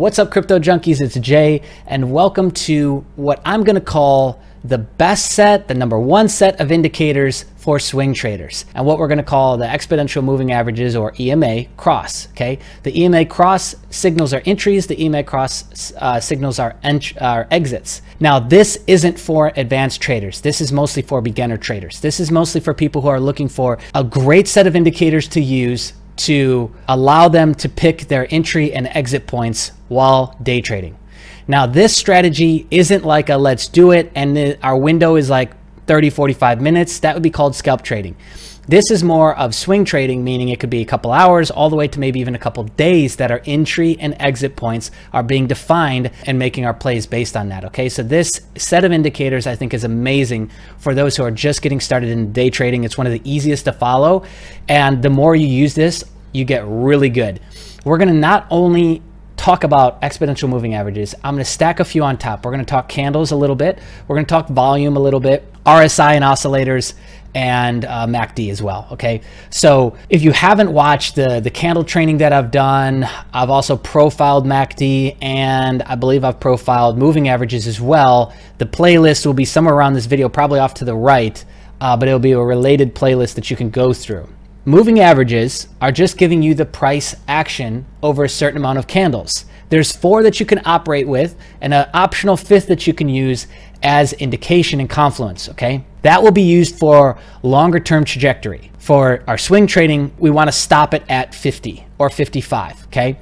What's up, crypto junkies? It's Jay, and welcome to what I'm going to call the best set, the number one set of indicators for swing traders, and what we're going to call the exponential moving averages, or EMA cross. Okay, the EMA cross signals our entries, the EMA cross signals our exits. Now, this isn't for advanced traders. This is mostly for beginner traders. This is mostly for people who are looking for a great set of indicators to use to allow them to pick their entry and exit points while day trading. Now, this strategy isn't like a let's do it and our window is like 30-45 minutes. That would be called scalp trading. This is more of swing trading, meaning it could be a couple hours all the way to maybe even a couple days that our entry and exit points are being defined and making our plays based on that. Okay, so this set of indicators I think is amazing for those who are just getting started in day trading. It's one of the easiest to follow, and the more you use this, you get really good. We're going to not only talk about exponential moving averages, I'm going to stack a few on top. We're going to talk candles a little bit. We're going to talk volume a little bit, RSI and oscillators, and MACD as well. Okay, so if you haven't watched the candle training that I've done, I've also profiled MACD, and I believe I've profiled moving averages as well. The playlist will be somewhere around this video, probably off to the right, but it'll be a related playlist that you can go through. Moving averages are just giving you the price action over a certain amount of candles. There's 4 that you can operate with and an optional 5th that you can use as indication and confluence, okay? That will be used for longer term trajectory. For our swing trading, we want to stop it at 50 or 55, okay?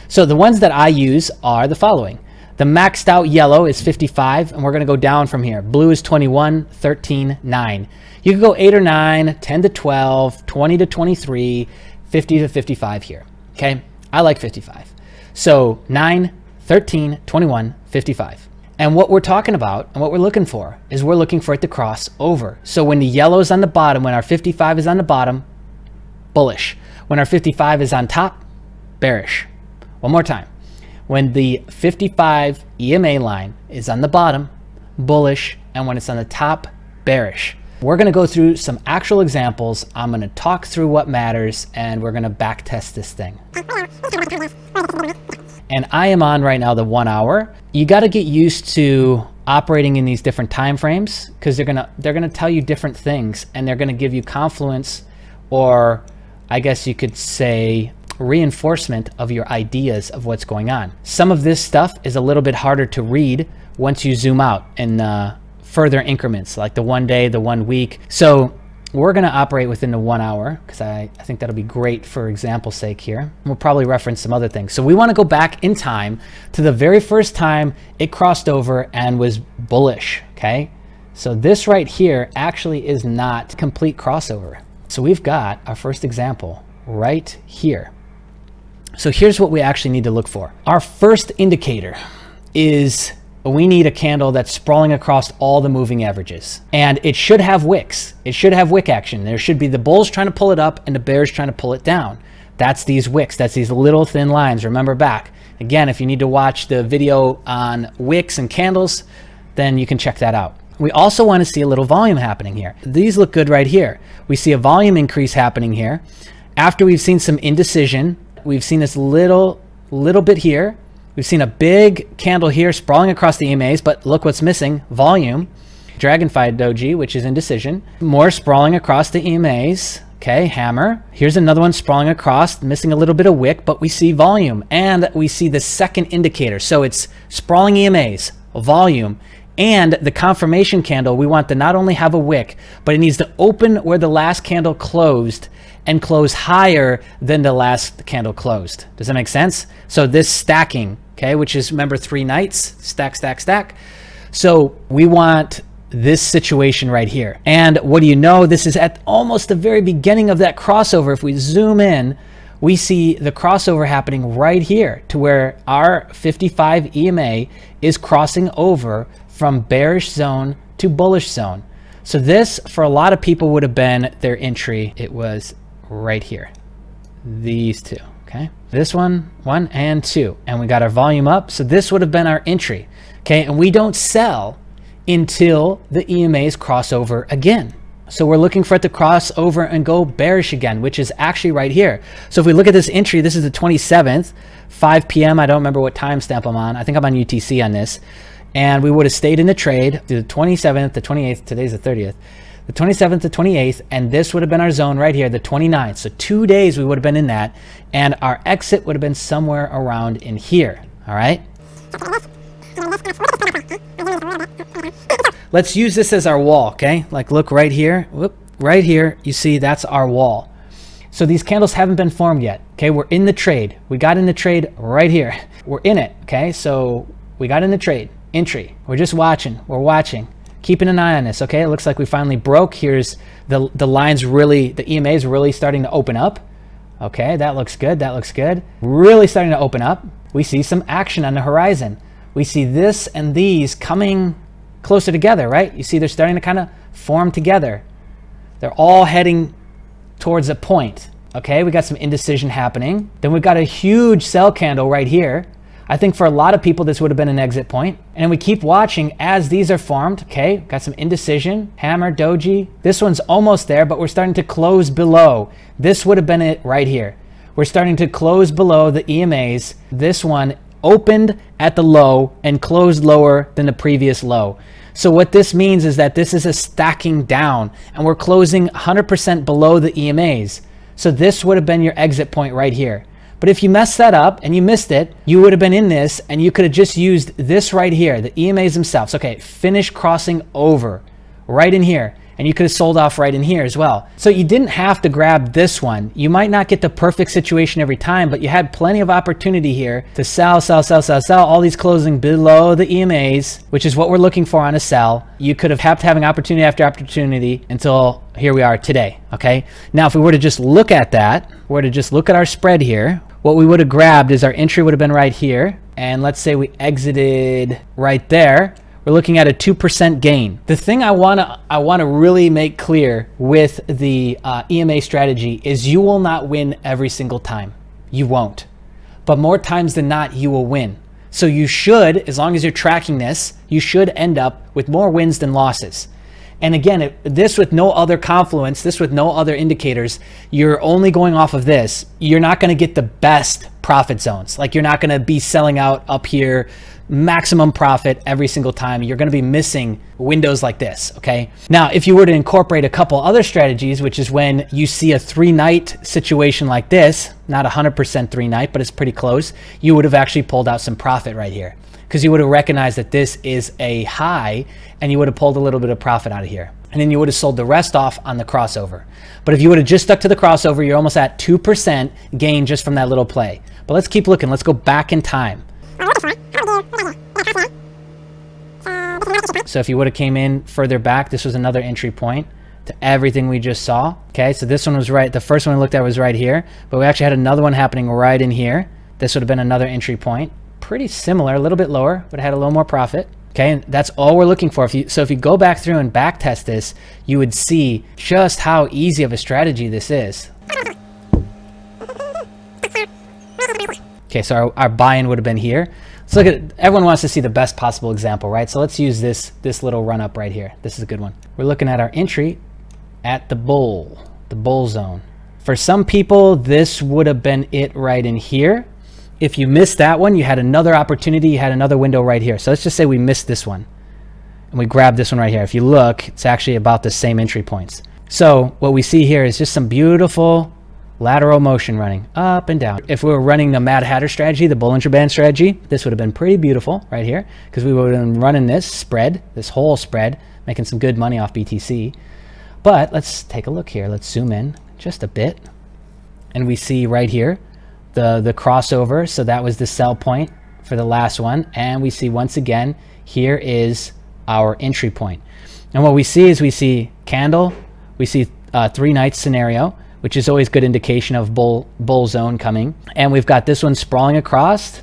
So the ones that I use are the following. The maxed out yellow is 55, and we're going to go down from here. Blue is 21, 13, 9. You can go 8 or 9, 10 to 12, 20 to 23, 50 to 55 here. Okay, I like 55. So 9, 13, 21, 55. And what we're talking about and what we're looking for is we're looking for it to cross over. So when the yellow is on the bottom, when our 55 is on the bottom, bullish. When our 55 is on top, bearish. One more time. When the 55 EMA line is on the bottom, bullish, and when it's on the top, bearish. We're going to go through some actual examples. I'm going to talk through what matters, and we're going to back test this thing. And I am on right now the 1 hour. You got to get used to operating in these different time frames, because they're going to tell you different things, and they're going to give you confluence, or I guess you could say reinforcement of your ideas of what's going on. Some of this stuff is a little bit harder to read once you zoom out in further increments, like the 1 day, the 1 week. So we're going to operate within the 1 hour, because I think that'll be great for example's sake here. We'll probably reference some other things. So we want to go back in time to the very first time it crossed over and was bullish. Okay, so this right here actually is not complete crossover. So we've got our first example right here. So here's what we actually need to look for. Our first indicator is we need a candle that's sprawling across all the moving averages. And it should have wicks. It should have wick action. There should be the bulls trying to pull it up and the bears trying to pull it down. That's these wicks. That's these little thin lines. Remember back. Again, if you need to watch the video on wicks and candles, then you can check that out. We also want to see a little volume happening here. These look good right here. We see a volume increase happening here. After we've seen some indecision, we've seen this little bit here. We've seen a big candle here sprawling across the EMAs, but look what's missing, volume. Dragonfly doji, which is indecision. More sprawling across the EMAs. Okay, hammer. Here's another one sprawling across, missing a little bit of wick, but we see volume, and we see the second indicator. So it's sprawling EMAs, volume, and the confirmation candle. We want to not only have a wick, but it needs to open where the last candle closed and close higher than the last candle closed. Does that make sense? So this stacking, okay, which is, remember, 3 nights, stack, stack, stack. So we want this situation right here. And what do you know? This is at almost the very beginning of that crossover. If we zoom in, we see the crossover happening right here to where our 55 EMA is crossing over from bearish zone to bullish zone. So this, for a lot of people, would have been their entry. It was right here, these two. Okay, this one and 2, and we got our volume up. So this would have been our entry. Okay, and we don't sell until the EMAs cross over again. So we're looking for it to cross over and go bearish again, which is actually right here. So if we look at this entry, this is the 27th, 5 p.m. I don't remember what timestamp I'm on. I think I'm on UTC on this. And we would have stayed in the trade to the 27th, the 28th, today's the 30th, the 27th to 28th, and this would have been our zone right here, the 29th. So 2 days we would have been in that, and our exit would have been somewhere around in here, all right? Let's use this as our wall, okay? Like look right here, whoop, right here, you see that's our wall. So these candles haven't been formed yet, okay? We're in the trade. We got in the trade right here. We're in it, okay? So we got in the trade, entry. We're just watching, we're watching. Keeping an eye on this, okay? It looks like we finally broke. Here's the lines really, the EMA is really starting to open up. Okay, that looks good, that looks good. Really starting to open up. We see some action on the horizon. We see this and these coming closer together, right? You see they're starting to kind of form together. They're all heading towards a point, okay? We got some indecision happening. Then we've got a huge sell candle right here. I think for a lot of people, this would have been an exit point. And we keep watching as these are formed. Okay, got some indecision, hammer, doji. This one's almost there, but we're starting to close below. This would have been it right here. We're starting to close below the EMAs. This one opened at the low and closed lower than the previous low. So what this means is that this is a stacking down, and we're closing 100% below the EMAs. So this would have been your exit point right here. But if you messed that up and you missed it, you would have been in this and you could have just used this right here, the EMAs themselves. Okay, finish crossing over right in here. And you could have sold off right in here as well. So you didn't have to grab this one. You might not get the perfect situation every time, but you had plenty of opportunity here to sell, sell, sell, sell, sell. All these closing below the EMAs, which is what we're looking for on a sell. You could have kept having opportunity after opportunity until here we are today, okay? Now, if we were to just look at that, were to just look at our spread here, what we would have grabbed is our entry would have been right here. And let's say we exited right there. We're looking at a 2% gain. The thing I wanna really make clear with the EMA strategy is you will not win every single time. You won't. But more times than not, you will win. So you should, as long as you're tracking this, you should end up with more wins than losses. And again, this with no other confluence, this with no other indicators, you're only going off of this. You're not gonna get the best profit zones. Like you're not gonna be selling out up here, maximum profit every single time. You're gonna be missing windows like this, okay? Now, if you were to incorporate a couple other strategies, which is when you see a 3-night situation like this, not 100% 3-night, but it's pretty close, you would have actually pulled out some profit right here, because you would have recognized that this is a high and you would have pulled a little bit of profit out of here. And then you would have sold the rest off on the crossover. But if you would have just stuck to the crossover, you're almost at 2% gain just from that little play. But let's keep looking. Let's go back in time. So if you would have came in further back, this was another entry point to everything we just saw. Okay, so this one was right. The first one we looked at was right here, but we actually had another one happening right in here. This would have been another entry point. Pretty similar, a little bit lower, but it had a little more profit. Okay, and that's all we're looking for. So if you go back through and back test this, you would see just how easy of a strategy this is. Okay, so our buy-in would have been here. Let's look at, everyone wants to see the best possible example, right? So let's use this little run up right here. This is a good one. We're looking at our entry at the bull zone. For some people, this would have been it right in here. If you missed that one, you had another opportunity, you had another window right here. So let's just say we missed this one and we grabbed this one right here. If you look, it's actually about the same entry points. So what we see here is just some beautiful lateral motion running up and down. If we were running the Mad Hatter strategy, the Bollinger Band strategy, this would have been pretty beautiful right here, because we would have been running this spread, this whole spread, making some good money off BTC. But let's take a look here. Let's zoom in just a bit. And we see right here, the crossover. So that was the sell point for the last one. And we see once again, here is our entry point. And what we see is we see candle, we see 3-night scenario, which is always good indication of bull zone coming. And we've got this one sprawling across,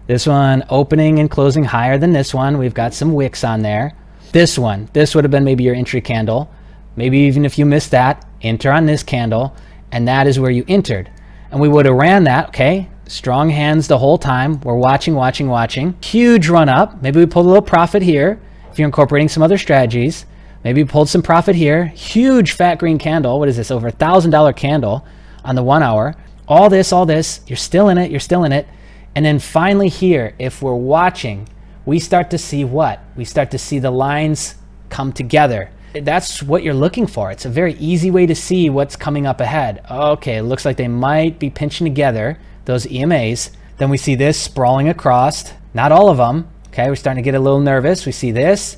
this one opening and closing higher than this one. We've got some wicks on there. This one, this would have been maybe your entry candle. Maybe even if you missed that, enter on this candle, and that is where you entered. And we would have ran that, okay? Strong hands the whole time. We're watching, watching, watching. Huge run up. Maybe we pulled a little profit here if you're incorporating some other strategies. Maybe pulled some profit here. Huge fat green candle. What is this? Over $1,000 candle on the 1 hour. All this, you're still in it, you're still in it. And then finally here, if we're watching, we start to see what? We start to see the lines come together. That's what you're looking for. It's a very easy way to see what's coming up ahead. Okay, it looks like they might be pinching together, those EMAs. Then we see this sprawling across. Not all of them. Okay, we're starting to get a little nervous. We see this.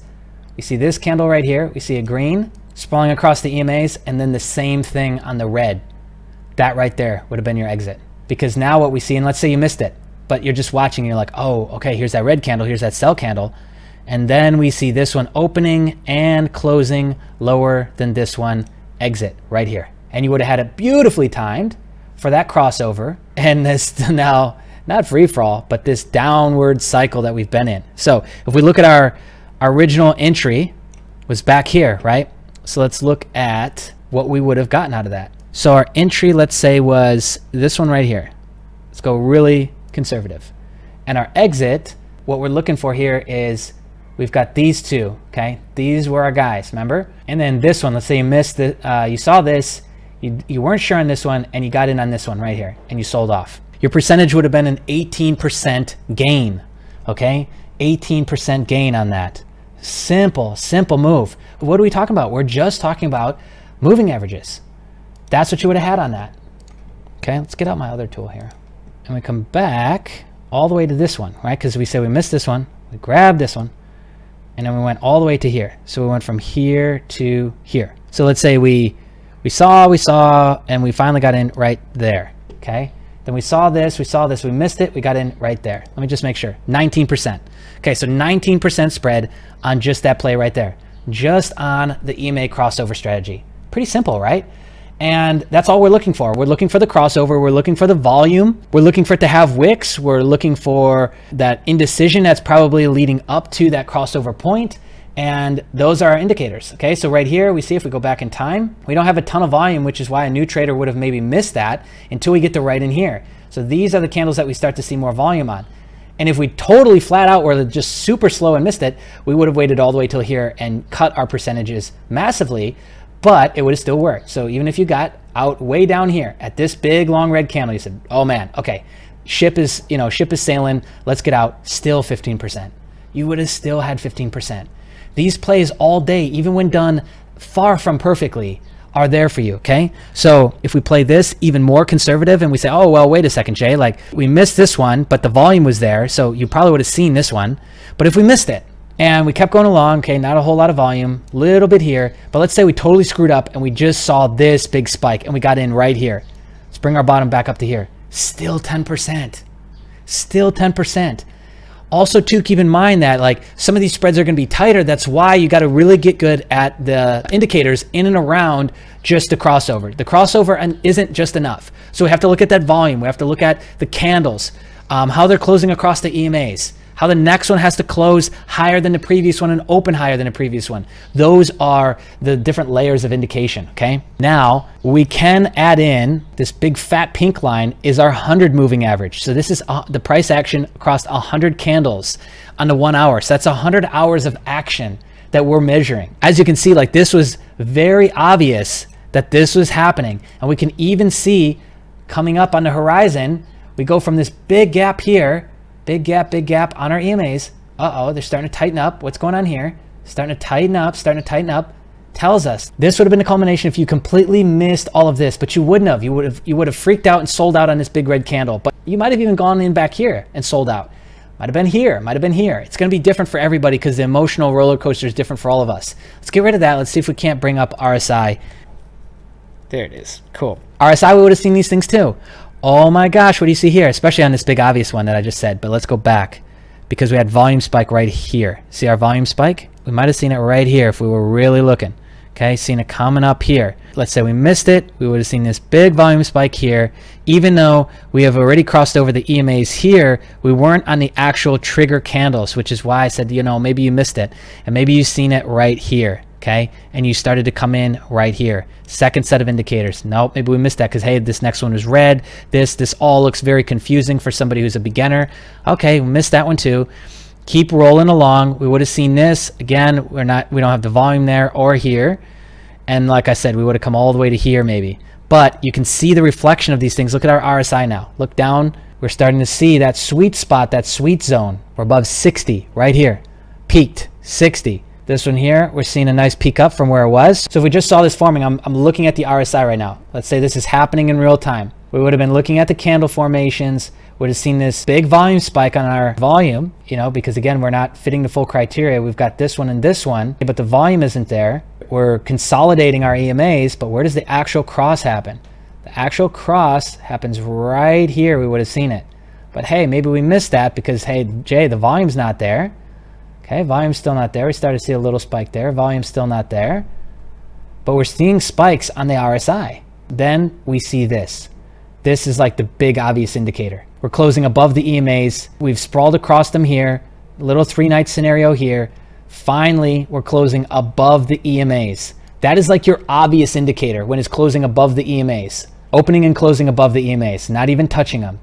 We see this candle right here. We see a green sprawling across the EMAs, and then the same thing on the red. That right there would have been your exit. Because now what we see, and let's say you missed it, but you're just watching and you're like, oh, okay, here's that red candle, here's that sell candle. And then we see this one opening and closing lower than this one, exit right here. And you would have had it beautifully timed for that crossover. And this now, not free for all, but this downward cycle that we've been in. So if we look at our original entry was back here, right? So let's look at what we would have gotten out of that. So our entry, let's say, was this one right here. Let's go really conservative. And our exit, what we're looking for here is we've got these two, okay? These were our guys, remember? And then this one, let's say you missed it, you saw this, you weren't sure on this one, and you got in on this one right here, and you sold off. Your percentage would have been an 18% gain, okay? 18% gain on that. Simple move. What are we talking about? We're just talking about moving averages. That's what you would have had on that. Okay, let's get out my other tool here. And we come back all the way to this one, right? Because we said we missed this one. We grabbed this one. And then we went all the way to here. So we went from here to here. So let's say we saw, and we finally got in right there, okay? Then we saw this, we missed it, we got in right there. Let me just make sure, 19%. Okay, so 19% spread on just that play right there. Just on the EMA crossover strategy. Pretty simple, right? And that's all we're looking for. We're looking for the crossover. We're looking for the volume. We're looking for it to have wicks. We're looking for that indecision that's probably leading up to that crossover point. And those are our indicators. Okay, so right here, we see if we go back in time, we don't have a ton of volume, which is why a new trader would have maybe missed that until we get to right in here. So these are the candles that we start to see more volume on. And if we totally flat out were just super slow and missed it, we would have waited all the way till here and cut our percentages massively. But it would have still worked. So even if you got out way down here at this big long red candle, you said, oh man, okay, ship is sailing, let's get out, still 15%. You would have still had 15%. These plays all day, even when done far from perfectly, are there for you, okay? So if we play this even more conservative and we say, oh, well, wait a second, Jay, like we missed this one, but the volume was there, so you probably would have seen this one. But if we missed it, and we kept going along, okay, not a whole lot of volume, little bit here, but let's say we totally screwed up and we just saw this big spike and we got in right here. Let's bring our bottom back up to here. Still 10%. Still 10%. Also, too, keep in mind that like some of these spreads are going to be tighter. That's why you got to really get good at the indicators in and around just the crossover. The crossover isn't just enough. So we have to look at that volume. We have to look at the candles, how they're closing across the EMAs. How the next one has to close higher than the previous one and open higher than the previous one. Those are the different layers of indication, okay? Now, we can add in this big fat pink line is our 100 moving average. So this is the price action across 100 candles on the 1 hour. So that's 100 hours of action that we're measuring. As you can see, like this was very obvious that this was happening. And we can even see coming up on the horizon, we go from this big gap here, big gap on our EMAs. Uh-oh, they're starting to tighten up. What's going on here? Starting to tighten up. Tells us this would have been the culmination if you completely missed all of this, but you wouldn't have. You would have freaked out and sold out on this big red candle, but you might have even gone in back here and sold out. Might have been here, might have been here. It's going to be different for everybody because the emotional roller coaster is different for all of us. Let's get rid of that. Let's see if we can't bring up RSI. There it is. Cool. RSI, we would have seen these things too. Oh my gosh, what do you see here? Especially on this big obvious one that I just said, but let's go back because we had volume spike right here. See our volume spike? We might have seen it right here if we were really looking. Okay, seen it coming up here. Let's say we missed it, we would have seen this big volume spike here. Even though we have already crossed over the EMAs here, we weren't on the actual trigger candles, which is why I said, you know, maybe you missed it. And maybe you've seen it right here. Okay, and you started to come in right here. Second set of indicators. Nope, maybe we missed that because, hey, this next one was red. This all looks very confusing for somebody who's a beginner. Okay, we missed that one too. keep rolling along. We would have seen this again. We don't have the volume there or here. And like I said, we would have come all the way to here maybe. But you can see the reflection of these things. Look at our RSI now. Look down. We're starting to see that sweet spot, that sweet zone. We're above 60 right here. Peaked 60. This one here, we're seeing a nice peak up from where it was. So if we just saw this forming, I'm looking at the RSI right now. Let's say this is happening in real time. We would have been looking at the candle formations, would have seen this big volume spike on our volume, you know, because again, we're not fitting the full criteria. We've got this one and this one, but the volume isn't there. We're consolidating our EMAs, but where does the actual cross happen? The actual cross happens right here. We would have seen it. But hey, maybe we missed that because, hey, Jay, the volume's not there. Okay, volume's still not there. We started to see a little spike there. Volume's still not there. But we're seeing spikes on the RSI. Then we see this. This is like the big obvious indicator. We're closing above the EMAs. We've sprawled across them here. Little 3-night scenario here. Finally, we're closing above the EMAs. That is like your obvious indicator when it's closing above the EMAs. Opening and closing above the EMAs, not even touching them.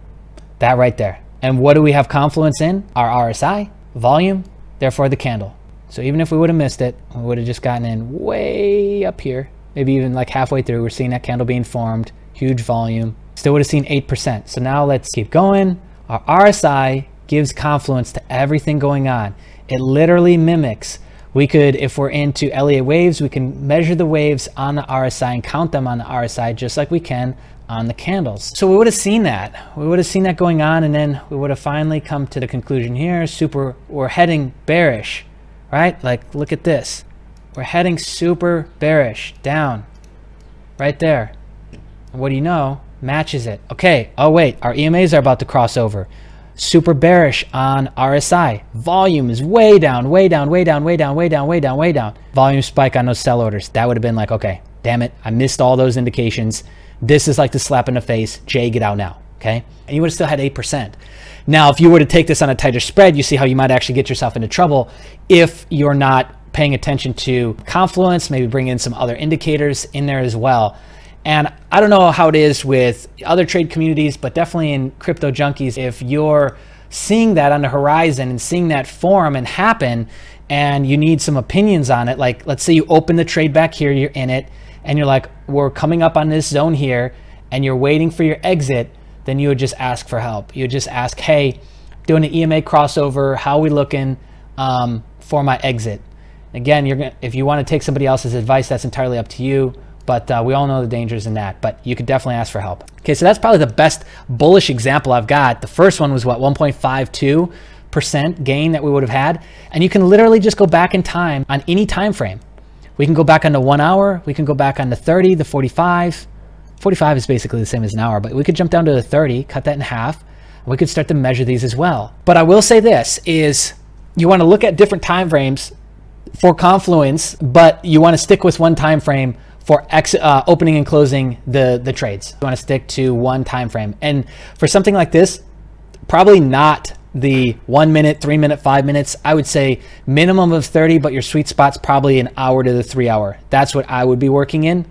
That right there. And what do we have confluence in? Our RSI, volume, therefore the candle. So even if we would have missed it, we would have just gotten in way up here, maybe even like halfway through. We're seeing that candle being formed, huge volume. Still would have seen 8%. So now let's keep going. Our RSI gives confluence to everything going on. It literally mimics. We could, if we're into Elliott waves, we can measure the waves on the RSI and count them on the RSI just like we can on the candles. So we would have seen that. We would have seen that going on, and then we would have finally come to the conclusion here. We're heading bearish, right? Like, look at this. We're heading super bearish down right there. And what do you know? Matches it. Okay. Oh, wait. Our EMAs are about to cross over. Super bearish on RSI. Volume is way down, way down, way down, way down, way down, way down, way down. Volume spike on those sell orders. That would have been like, okay, damn it. I missed all those indications. This is like the slap in the face. Jay, get out now. Okay. And you would have still had 8%. Now, if you were to take this on a tighter spread, you see how you might actually get yourself into trouble if you're not paying attention to confluence, maybe bring in some other indicators in there as well. And I don't know how it is with other trade communities, but definitely in Crypto Junkies, if you're seeing that on the horizon and seeing that form and happen, and you need some opinions on it, like let's say you open the trade back here, you're in it, and you're like, we're coming up on this zone here, and you're waiting for your exit, then you would just ask for help. You would just ask, hey, doing an EMA crossover, how are we looking for my exit? Again, if you want to take somebody else's advice, that's entirely up to you. But we all know the dangers in that. But you could definitely ask for help. Okay, so that's probably the best bullish example I've got. The first one was what, 1.52% gain that we would have had. And you can literally just go back in time on any time frame. We can go back on the 1 hour. We can go back on the 30, the 45. 45 is basically the same as an hour, but we could jump down to the 30, cut that in half. And we could start to measure these as well. But I will say this is you want to look at different time frames for confluence, but you want to stick with one time frame for opening and closing the trades. You want to stick to one time frame. And for something like this, probably not the 1 minute, 3 minute, 5 minutes. I would say minimum of 30, but your sweet spot's probably an hour to the 3 hour. That's what I would be working in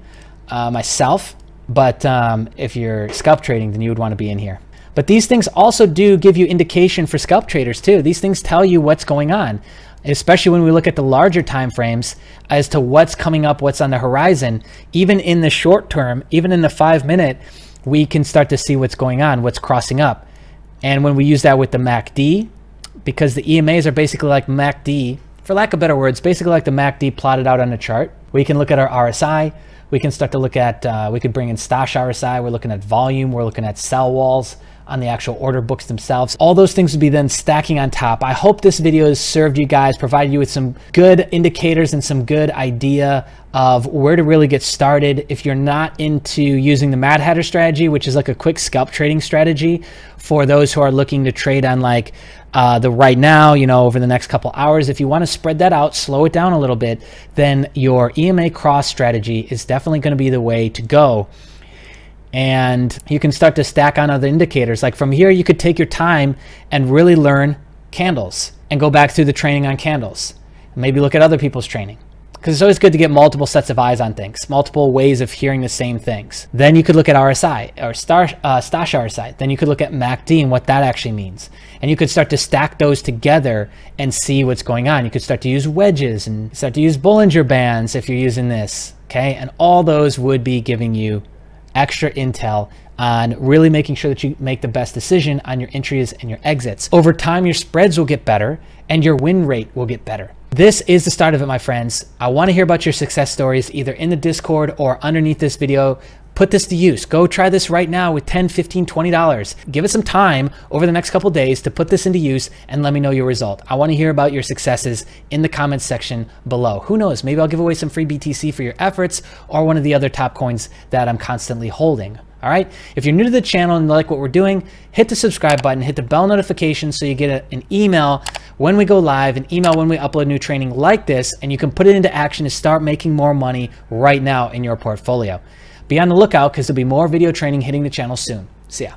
myself. But if you're scalp trading, then you would want to be in here. But these things also do give you indication for scalp traders too. These things tell you what's going on, especially when we look at the larger time frames as to what's coming up, what's on the horizon. Even in the short term, even in the 5 minute, we can start to see what's going on, what's crossing up. And when we use that with the MACD, because the EMAs are basically like MACD, for lack of better words, basically like the MACD plotted out on a chart, we can look at our RSI. We can start to look at, we could bring in Stosh RSI. We're looking at volume. We're looking at sell walls on the actual order books themselves. All those things would be then stacking on top. I hope this video has served you guys, provided you with some good indicators and some good idea of where to really get started. If you're not into using the Mad Hatter strategy, which is like a quick scalp trading strategy for those who are looking to trade on like the right now, you know, over the next couple hours, if you want to spread that out, slow it down a little bit, then your EMA cross strategy is definitely going to be the way to go. And you can start to stack on other indicators. Like from here, you could take your time and really learn candles and go back through the training on candles. Maybe look at other people's training. because it's always good to get multiple sets of eyes on things, multiple ways of hearing the same things. Then you could look at RSI or Stash RSI. Then you could look at MACD and what that actually means. And you could start to stack those together and see what's going on. You could start to use wedges and start to use Bollinger Bands if you're using this, okay? And all those would be giving you extra intel on really making sure that you make the best decision on your entries and your exits. Over time, your spreads will get better and your win rate will get better. This is the start of it, my friends. I want to hear about your success stories either in the Discord or underneath this video. Put this to use. Go try this right now with $10, $15, $20. Give it some time over the next couple days to put this into use and let me know your result. I want to hear about your successes in the comments section below. Who knows, maybe I'll give away some free BTC for your efforts or one of the other top coins that I'm constantly holding. All right. If you're new to the channel and like what we're doing, hit the subscribe button, hit the bell notification so you get an email when we go live, an email when we upload new training like this, and you can put it into action to start making more money right now in your portfolio. Be on the lookout because there'll be more video training hitting the channel soon. See ya.